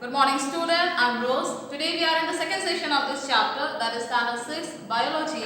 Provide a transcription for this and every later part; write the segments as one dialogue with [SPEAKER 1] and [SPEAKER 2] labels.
[SPEAKER 1] Good morning student, I'm Rose. Today we are in the second session of this chapter, that is standard 6 biology,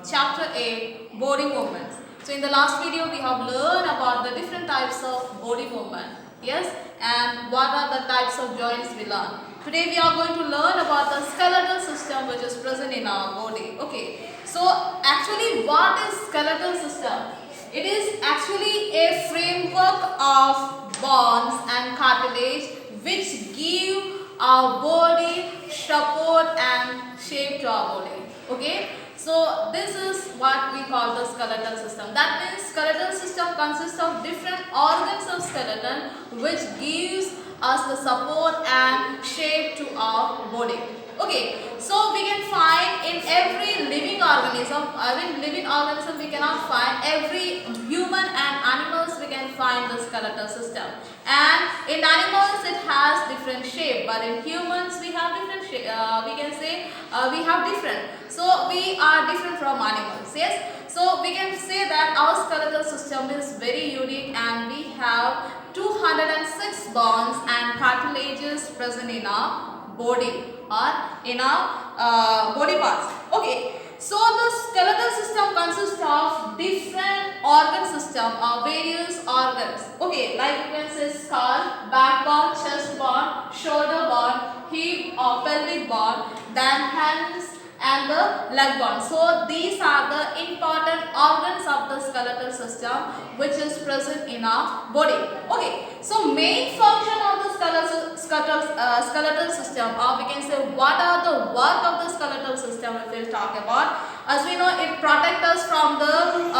[SPEAKER 1] chapter 8 body movements. So in the last video we have learned about the different types of body movement. Yes, and what are the types of joints we learn. Today we are going to learn about the skeletal system which is present in our body. Okay, so actually what is skeletal system? It is actually a framework of bones and cartilage which give our body support and shape to our body. Okay, so this is what we call the skeletal system. That means skeletal system consists of different organs of skeleton which gives us the support and shape to our body. Okay, so we can find in every living organism, we cannot find every human and animals we can find the skeletal system. And in animals it has different shape, but in humans we have different shape. We can say we have different. So we are different from animals. Yes. So we can say that our skeletal system is very unique, and we have 206 bones and cartilages present in our body or in our body parts. Okay, so the skeletal system consists of different organ system or various organs. Okay, like you can say skull, backbone, chest bone, shoulder bone, hip or pelvic bone, then hands and the leg bone. So these are the important organs of the skeletal system which is present in our body. Okay, so main function of the skeletal system, or we can say what are the work of the skeletal system if we talk about. As we know, it protects us from the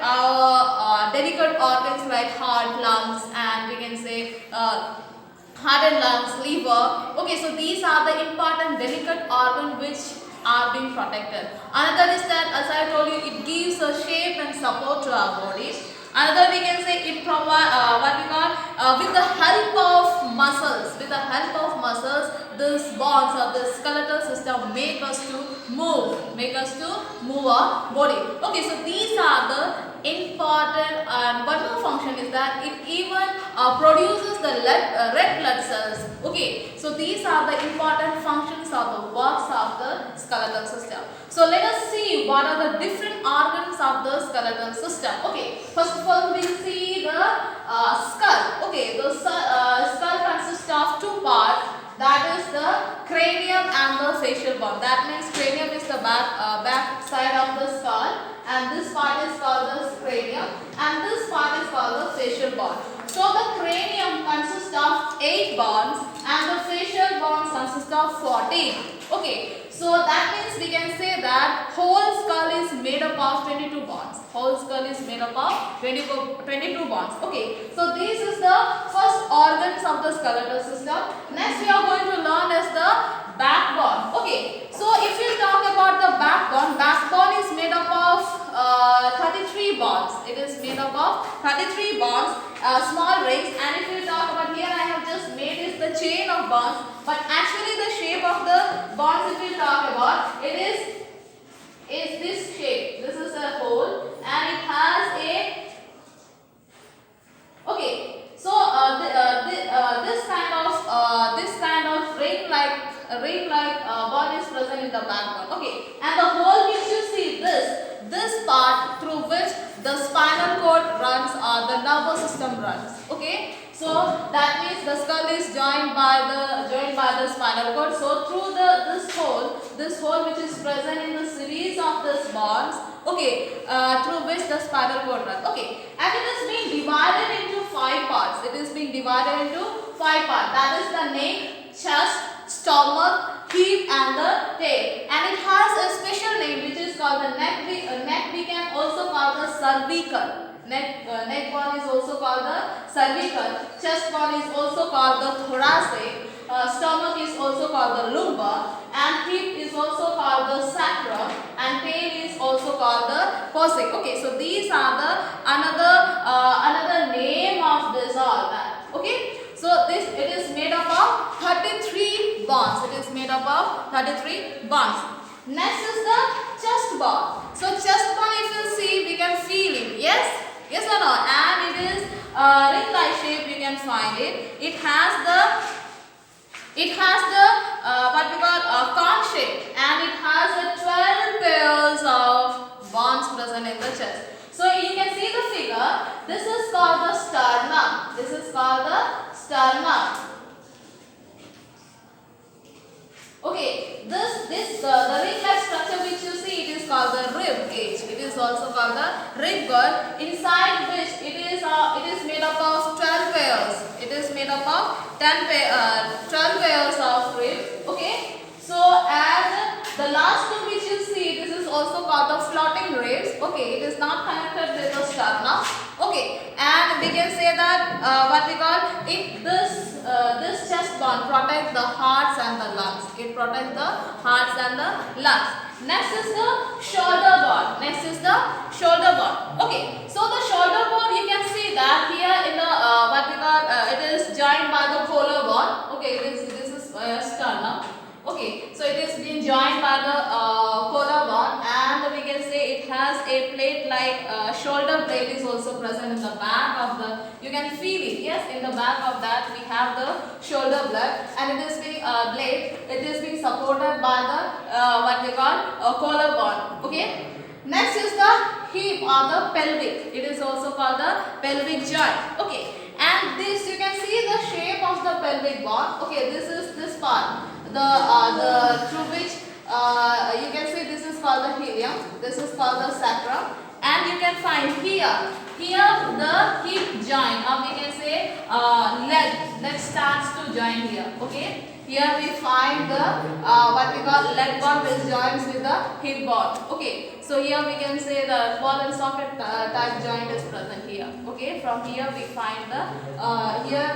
[SPEAKER 1] our delicate organs like heart, lungs, and we can say heart and lungs, liver. Okay, so these are the important delicate organs which are being protected. Another is that, as I told you, it gives a shape and support to our bodies. Another, we can say it provide what we call with the help of muscles. With the help of muscles, these bones or the skeletal system make us to move our body. Okay, so these are the important, and one more function is that it even produces the red blood cells. Okay, so these are the important functions of the works of the skeletal system. So let us see what are the different organs of the skeletal system. Okay, first of all we will see the skull. Okay, the skull consists of two parts. That is the cranium and the facial bone. That means cranium is the back side of the skull, and this part is called the cranium, and this part is called the facial bone. So the cranium consists of 8 bones and the facial bones consist of 14. Okay, so that means we can say that whole skull is made up of 22 bones. Whole skull is made up of 22 bones. Okay, so this is the first organs of the skeletal system. Next we are going to learn is the backbone. Okay, so if we talk about the backbone is made up of 33 bones. It is made up of 33 bones, small rings, and if we talk about here, I have just made is the chain of bones, but actually the shape of the bones, if we talk about, it is this shape. This is a hole, and it has a okay. So this kind of ring-like bone is present in the backbone. Okay, and the hole which you see this part through which the spinal cord runs or the nervous system runs. Okay, so that means the skull is joined by the spinal cord. So through this hole which is present in the series of these bones, okay, through which the spinal cord runs. Okay, and it is being divided into 5 parts. It is being divided into 5 parts. That is the neck, chest, stomach, hip, and the tail. And it has a special name which is called the neck. We can also call the cervical. Neck bone is also called the cervical. Chest bone is also called the thoracic. Stomach is also called the lumbar, and hip is also called the sacrum, and tail is also called the coccyx. Okay, so these are the another name of this organ. Okay, so it is made up of 33 bones. It is made up of 33 bones. Next is the chest bone. So chest bone, if you see, we can feel it. Yes or no? And it is ring-like shape. You can find it. It has the is called the sternum. Okay, the ring-like structure which you see, it is called the rib cage. It is also called the rib gird, inside which it is made up of 12 pairs. It is made up of 12 pairs of rib. Okay, so and the last two which you see, this is also called the floating ribs. Okay, it is not connected with the sternum. Okay, and we can say that what we call it, this chest bone protects the hearts and the lungs. It protects the hearts and the lungs. Next is the shoulder bone. Next is the shoulder bone. Okay, so the shoulder bone, you can see that here in the what we call it is joined by the collarbone. Okay, this is sternum. Okay, so it is being joined by the collarbone, and we can say it has a plate like shoulder blade is also present in the back of the, you can feel it, yes, in the back of that we have the shoulder blade, and it is being blade, it is being supported by the what we call collarbone. Okay, next is the hip or the pelvic. It is also called the pelvic joint. Okay, and this you can see the shape of the pelvic bone. Okay, this is this part, the through which you can see this is called the ilium, this is called the sacrum, and you can find here the hip joint, or we can say leg starts to join here. Okay, here we find the what we call leg bone which joins with the hip bone. Okay, so here we can say the ball and socket type joint is present here. Okay, from here we find the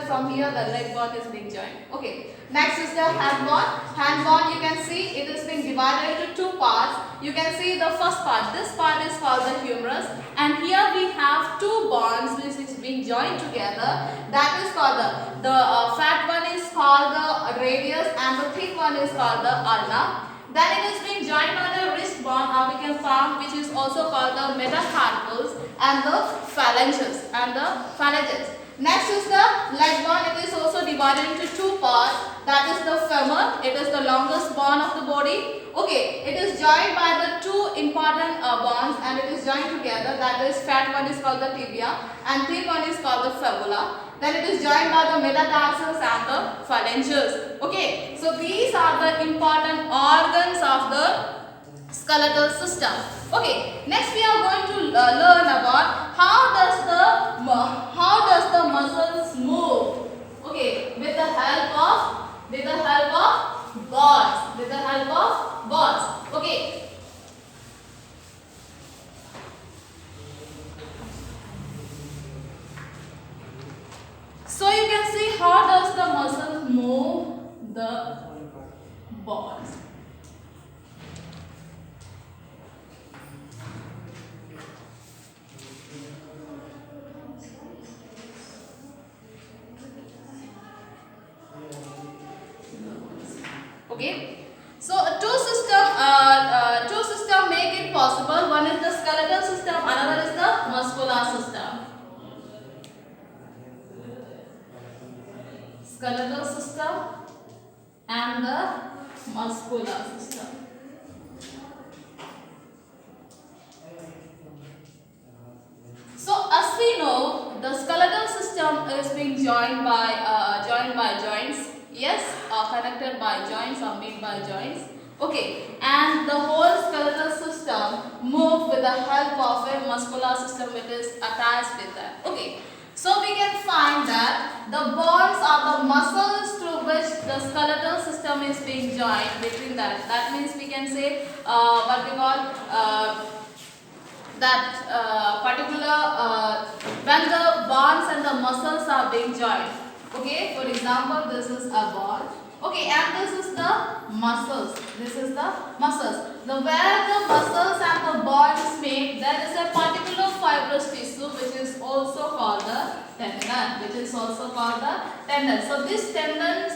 [SPEAKER 1] from here the leg bone is being joined. Okay, next is the hand bone. Hand bone, you can see it is being divided into two parts. You can see the first part, this part is called the humerus, and here we have two bones which is being joined together. That is called the fat one is called the radius, and the thick one is called the ulna. Then it is being joined by the wrist bone, or we can find, which is also called the metacarpals, and the phalanges Next is the leg bone. It is also divided into two parts. That is the femur. It is the longest bone of the body. Okay, it is joined by the two important bones, and it is joined together. That is, fat one is called the tibia, and thick one is called the fibula. Then it is joined by the metatarsals and the phalanges. Okay, so these are the important organs of the skeletal system. Okay, next we are going to learn about how does the muscles move. Okay, with the help of bonds. Okay. So you can see how does the muscles move the bonds. Okay, so two system make it possible. One is the skeletal system, another is the muscular system. Skeletal system and the muscular system. So as we know, the skeletal system is being joined by joints. Yes, connected by joints or made by joints. Okay, and the whole skeletal system moves with the help of a muscular system which is attached with that. Okay, so we can find that the bones are the muscles through which the skeletal system is being joined between that. That means we can say what we call when the bones and the muscles are being joined. Okay, for example, this is a bone. Okay, and this is the muscles. This is the muscles. Where the muscles and the bones meet, there is a particular fibrous tissue which is also called the tendon. So this tendons,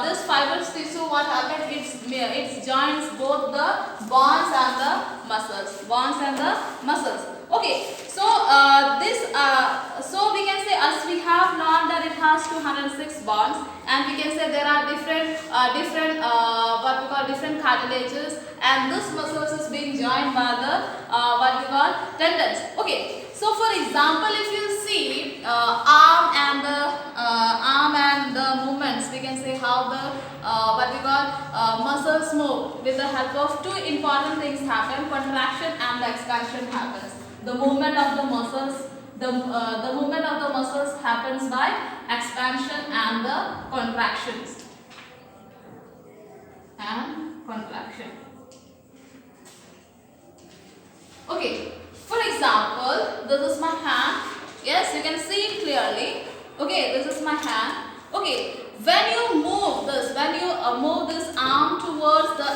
[SPEAKER 1] this fibrous tissue, what happens? It joins both the bones and the muscles. Okay, so so we can say, as we have learned that it has 206 bonds, and we can say there are different what we call different cartilages, and this muscles is being joined by the what we call tendons. Okay, so for example, if you see arm and the movements, we can say how the what we call muscles move with the help of two important things happen: contraction and the expansion happens. The movement of the muscles, the movement of the muscles happens by expansion and the contractions. And contraction. Okay, for example, this is my hand. Yes, you can see it clearly. Okay, this is my hand. Okay, when you move this, move this arm towards the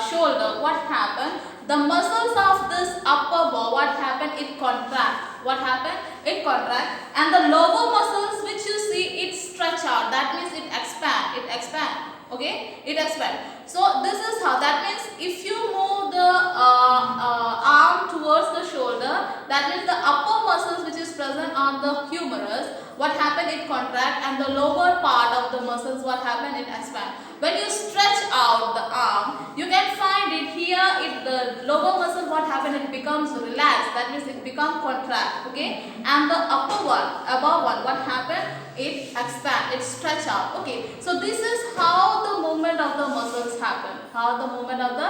[SPEAKER 1] shoulder, what happened? The muscles of this upper body, what happened? It contract. What happened? It contract. And the lower muscles which you see, it stretch out. That means it expand. It expand. Okay, it expand. So this is how. That means if you move the arm towards the shoulder, that means the upper muscles which is present on the humerus, what happened? It contract, and the lower part of the muscles, what happened? It expand. When you stretch out the arm, you can find it here. If the lower muscle, what happened? It becomes relaxed. That means it becomes contract. Okay, and the upper one, above one, what happened? It expand. It stretch out. Okay, so this is how the movement of the muscles happen. How the movement of the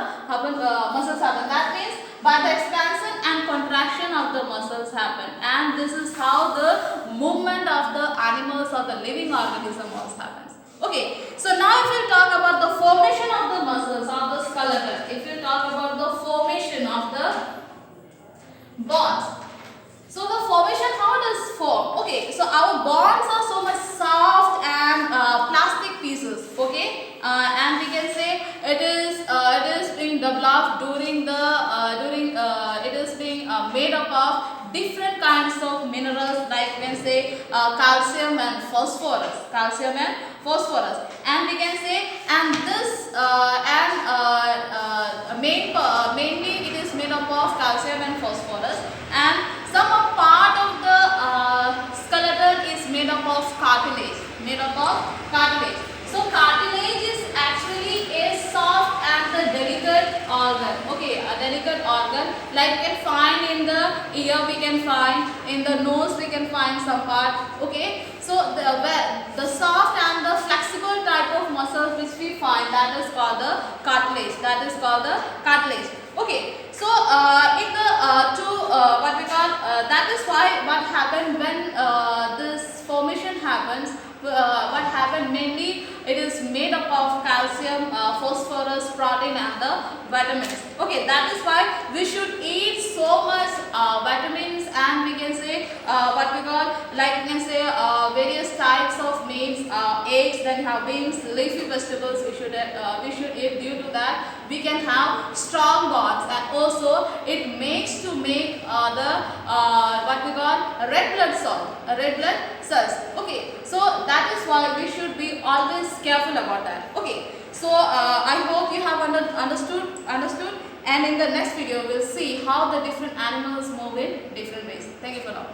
[SPEAKER 1] muscles happen. That means by the expansion and contraction of the muscles happen, and this is how the movement of the animals or the living organism also happens. Okay, so now if you talk about the formation of the muscles of the skeleton, if you talk about the formation of the bones, so the formation, how does form? Okay, so our bones are so much soft and plastic pieces. Okay, and we can say it is being developed during the it is being made up of different kinds of minerals, like we can say calcium and phosphorus. And we can say, and this mainly it is made up of calcium and phosphorus, and some part of the skeleton is made up of cartilage. So cartilage is actually a soft and the delicate organ. Okay, a delicate organ, like we can find in the ear, we can find in the nose, we can find some part. Okay, so the soft and the flexible type of muscles which we find, that is called the cartilage. Okay, so in the what we call that is why what happened when this formation happens. What happened, mainly it is made up of calcium, phosphorus, protein and the vitamins. Okay, that is why we should eat so much vitamins, and we can say what we call, like we can say various types of meats, eggs, then have beans, leafy vegetables we should eat. Due to that we can have strong bonds, and also it makes to make the what we call red blood cells. Okay, so that is why we should be always careful about that. Okay, so I hope you have understood, and in the next video we'll see how the different animals move in different ways. Thank you for now.